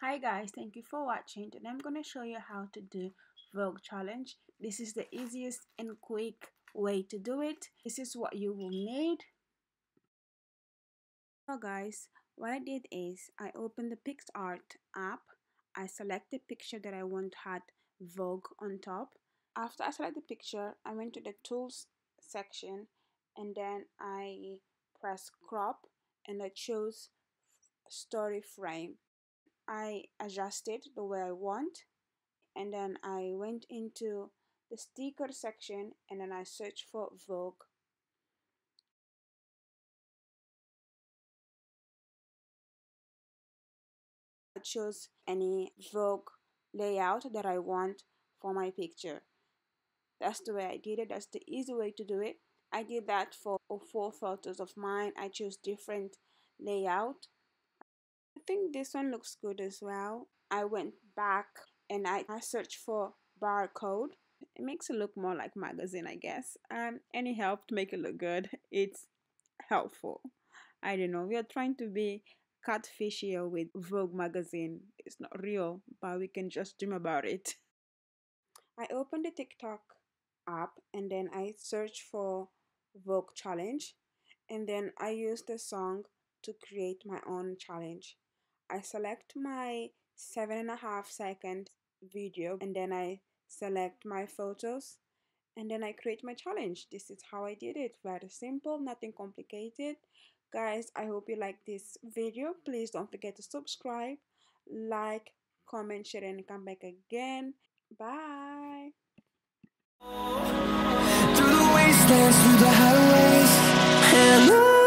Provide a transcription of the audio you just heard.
Hi guys, thank you for watching. Today I'm going to show you how to do Vogue challenge. This is the easiest and quick way to do it. This is what you will need. So guys, what I did is I opened the PixArt app. I select the picture that I want had Vogue on top. After I select the picture, I went to the tools section and then I press crop and I chose story frame. I adjusted the way I want, and then I went into the sticker section and then I searched for Vogue. I chose any Vogue layout that I want for my picture. That's the way I did it. That's the easy way to do it. I did that for 4 photos of mine. I chose different layout. I think this one looks good as well. I went back and I searched for barcode. It makes it look more like magazine, I guess. Any help to make it look good, it's helpful. I don't know, we are trying to be catfish here with Vogue magazine. It's not real, but we can just dream about it. I opened the TikTok app and then I searched for Vogue challenge, and then I used the song to create my own challenge. I select my 7.5 second video and then I select my photos and then I create my challenge. This is how I did it. Very simple, nothing complicated. Guys, I hope you like this video. Please don't forget to subscribe, like, comment, share, and come back again. Bye. Through the wastelands, through the highways, and on.